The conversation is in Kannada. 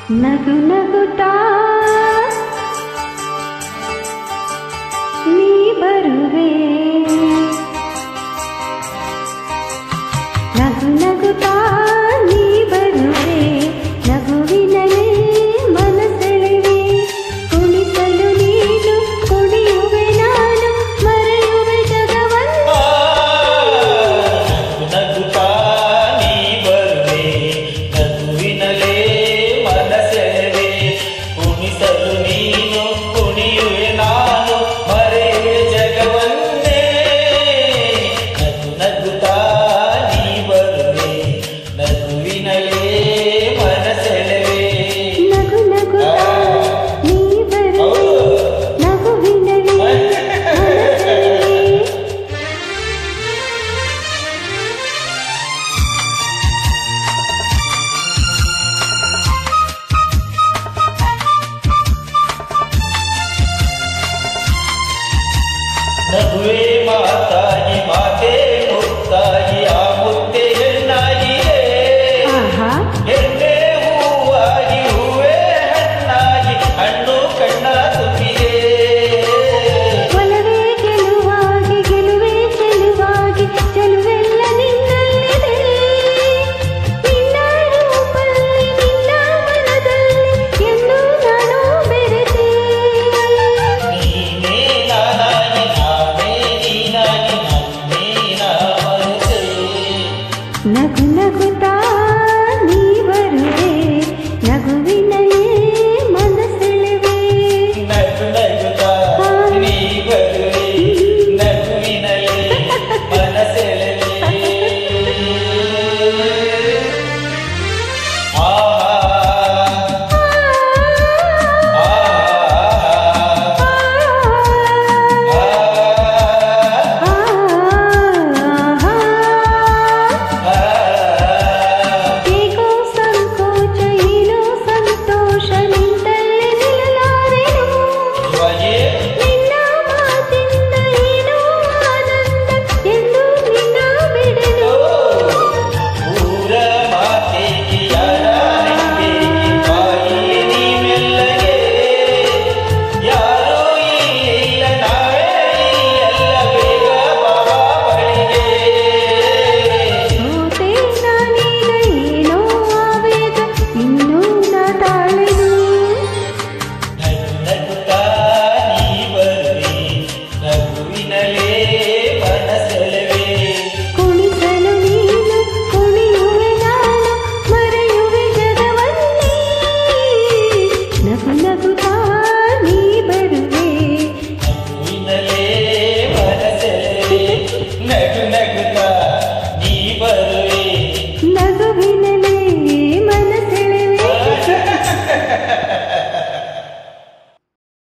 ನಗು ನಗುತ್ತಾ ನೀ ಬರುವೆ, ನಗು ನಗುತ್ತಾ ನೀ ಬರುವೆ, ನಗುವಿನಲೇ ಮನಸೆಳೆವೆ, ಕುಣಿಸಲು ನೀನು ಕುಣಿಯುವೆ ನಾನು, ಮರೆಯುವೆ ಜಗವನ್ನು. ನಗುತ್ತಾ ನೀ ಬರುವೆ, ನಗುವಿನಲೇ ಮನಸೆಳೆವೆ, ಕುಣಿಸಲು ನೀನು ಕುಣಿಯುವೆ ನಾನು, ಮರೆಯುವೆ ಜಗವನ್ನೇ. ನಗು ನಗುತ್ತಾ ನೀ ಬರುವೆ, ನಗುವಿನಲೇ ಮನಸೆಳೆವೆ. ನಗು ನಗುತ್ತಾ ನೀ ಬರುವೆ, ನಗುವಿನಲೇ ಮನಸೆಳೆವೆ. ನಗುವೆ ಮಾತಾಗಿ ಮಾತೆ ಮುತ್ತಾಗಿ ಆ ಮುತ್ತೆ ಹೆಣ್ಣಾಗಿದೆ, ಆಹಾ ಹೆಣ್ಣೆ ಹೂವಾಗಿ ಹೂವೇ ಹಣ್ಣಾಗಿ ಹಣ್ಣು ಕಣ್ಣ ತುಂಬಿದೆ. ಒಲವೇ ಗೆಲುವಾಗಿ ಗೆಲುವೇ ಚೆಲುವಾಗಿ ಚೆಲುವೆಲ್ಲ ನಿನ್ನಲ್ಲಿದೆ, ನಿನ್ನ ರೂಪಲ್ಲಿ ನಿನ್ನ ಮನದಲ್ಲಿ ಎಂದು ನಾನು ಬೆರೆತೆ. ನೀನೇ ನಾನಾಗಿ ನಾನೇ ನೀನಾಗಿ ನನ್ನೇ ನಾ ಮರೆತೆ. ನಗು ನಗುತ್ತಾ ನೀ ಬರುವೆ, ನಗುವಿನಲೇ ಮನಸೆಳೆವೆ. ನಗು ನಗುತ್ತಾ ನೀ ಬರುವೆ, ನಗುವಿನಲೇ ಮನಸೆಳೆವೆ. ಏಕೋ ಸಂಕೋಚ ಏನೋ ಸಂತೋಷ ನಿಂತಲ್ಲೇ ನಿಲ್ಲಲಾರೆನು, ನಿನ್ನ ಮಾತಿಂದ ಏನೋ ಆನಂದ ಎಂದು ನಿನ್ನ ಬಿಡೆನು. ಊರ ಮಾತೆಗೆ ಯಾರ ಹಂಗೆಗೆ ಬಾಯಿಲೆ ನೀ ಮೆಲ್ಲಗೆ, ಯಾರೋ ಇಲ್ಲ ನಾವೇ ಎಲ್ಲ ಬೇಗ ಬಾಬಾ ಬಳಿಗೆ. ಸೋತೆ ನಾನೀಗ ಏನೋ ಆವೇಗ ಇನ್ನೂ ನಾ ತಾಳೆನು. ನಗು ನಗುತ್ತಾ ನೀ ಬರುವೆ, ನಗುವಿನಲೇ ಮನಸೆಳೆವೆ. ಕುಣಿಸಲು ನೀನು ಕುಣಿಯುವೆ ನಾನು, ಮರೆಯುವೆ ಜಗವನ್ನೇ. ನಗು ನಗುತ್ತಾ ನೀ ಬರುವೆ, ನಗುವಿನಲೇ ಮನಸೆಳೆವೆ. ನಗು